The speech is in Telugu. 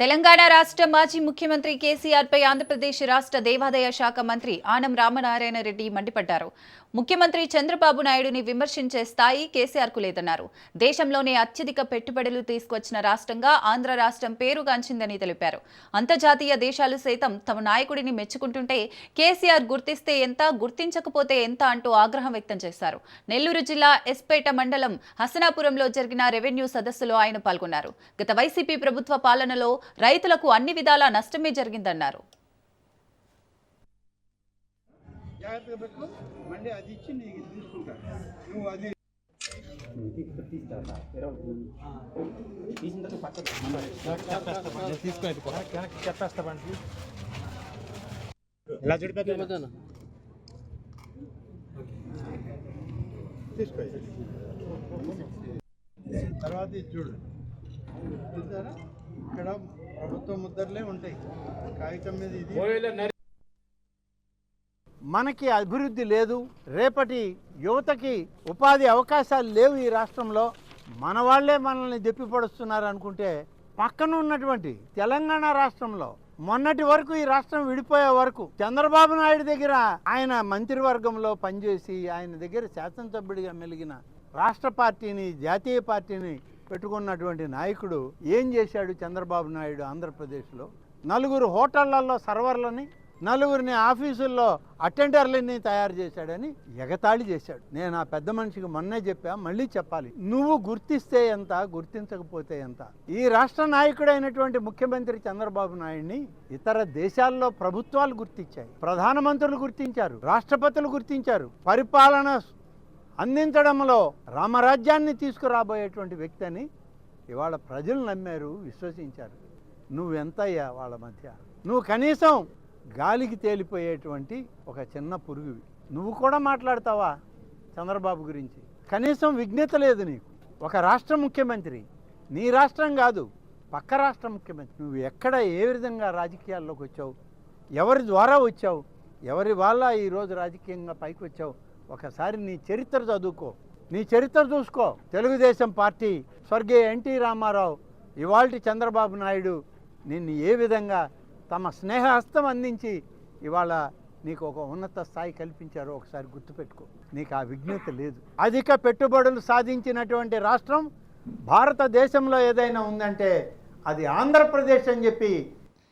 తెలంగాణ రాష్ట్ర మాజీ ముఖ్యమంత్రి కేసీఆర్ పై ఆంధ్రప్రదేశ్ రాష్ట్ర దేవాదాయ శాఖ మంత్రి ఆనం రామనారాయణ రెడ్డి మండిపడ్డారు. ముఖ్యమంత్రి చంద్రబాబు నాయుడుని విమర్శించే స్థాయి కేసీఆర్ కు లేదన్నారు. దేశంలోనే అత్యధిక పెట్టుబడులు తీసుకొచ్చిన రాష్ట్రంగా ఆంధ్ర రాష్ట్రం పేరుగాంచిందని తెలిపారు. అంతర్జాతీయ దేశాలు సైతం తమ నాయకుడిని మెచ్చుకుంటుంటే కేసీఆర్ గుర్తిస్తే ఎంత, గుర్తించకపోతే ఎంత అంటూ ఆగ్రహం వ్యక్తం చేశారు. నెల్లూరు జిల్లా ఎస్పేట మండలం హసనాపురంలో జరిగిన రెవెన్యూ సదస్సులో ఆయన పాల్గొన్నారు. గత వైసీపీ ప్రభుత్వ పాలనలో రైతులకు అన్ని విధాలా నష్టమే జరిగిందన్నారు. తర్వాత చూడు చూసారా, ఇక్కడ ప్రభుత్వ ముద్రలే ఉంటాయి కాగితం మీద. ఇది మనకి అభివృద్ధి లేదు, రేపటి యువతకి ఉపాధి అవకాశాలు లేవు ఈ రాష్ట్రంలో, మన వాళ్లే మనల్ని దెప్పిపడుస్తున్నారు అనుకుంటే, పక్కన ఉన్నటువంటి తెలంగాణ రాష్ట్రంలో మొన్నటి వరకు ఈ రాష్ట్రం విడిపోయే వరకు చంద్రబాబు నాయుడు దగ్గర ఆయన మంత్రివర్గంలో పనిచేసి ఆయన దగ్గర శాసనసభ్యుడిగా మెలిగిన రాష్ట్ర పార్టీని, జాతీయ పార్టీని పెట్టుకున్నటువంటి నాయకుడు ఏం చేశాడు? చంద్రబాబు నాయుడు ఆంధ్రప్రదేశ్లో నలుగురు హోటళ్లలో సర్వర్లని, నలుగురిని ఆఫీసుల్లో అటెండర్లని తయారు చేశాడని ఎగతాళి చేశాడు. నేను ఆ పెద్ద మనిషికి మొన్నే చెప్పా, మళ్ళీ చెప్పాలి. నువ్వు గుర్తిస్తే ఎంత, గుర్తించకపోతే ఎంత? ఈ రాష్ట్ర నాయకుడైనటువంటి ముఖ్యమంత్రి చంద్రబాబు నాయుడిని ఇతర దేశాల్లో ప్రభుత్వాలు గుర్తించాయి, ప్రధానమంత్రులు గుర్తించారు, రాష్ట్రపతులు గుర్తించారు. పరిపాలన అందించడంలో రామరాజ్యాన్ని తీసుకురాబోయేటువంటి వ్యక్తి అని ఇవాళ ప్రజలు నమ్మారు, విశ్వసించారు. నువ్వెంతయ్యా వాళ్ళ మధ్య? నువ్వు కనీసం గాలికి తేలిపోయేటువంటి ఒక చిన్న పురుగువి. నువ్వు కూడా మాట్లాడతావా చంద్రబాబు గురించి? కనీసం విజ్ఞత లేదు నీకు. ఒక రాష్ట్ర ముఖ్యమంత్రి, నీ రాష్ట్రం కాదు పక్క రాష్ట్ర ముఖ్యమంత్రి, నువ్వు ఎక్కడ ఏ విధంగా రాజకీయాల్లోకి వచ్చావు, ఎవరి ద్వారా వచ్చావు, ఎవరి వల్ల ఈరోజు రాజకీయంగా పైకి వచ్చావు? ఒకసారి నీ చరిత్ర చదువుకో, నీ చరిత్ర చూసుకో. తెలుగుదేశం పార్టీ, స్వర్గీయ ఎన్టీ రామారావు, ఇవాల్టి చంద్రబాబు నాయుడు నిన్ను ఏ విధంగా తమ స్నేహహస్తం అందించి ఇవాళ నీకు ఒక ఉన్నత స్థాయి కల్పించారో ఒకసారి గుర్తుపెట్టుకో. నీకు ఆ విజ్ఞత లేదు. అధిక పెట్టుబడులు సాధించినటువంటి రాష్ట్రం భారతదేశంలో ఏదైనా ఉందంటే అది ఆంధ్రప్రదేశ్ అని చెప్పి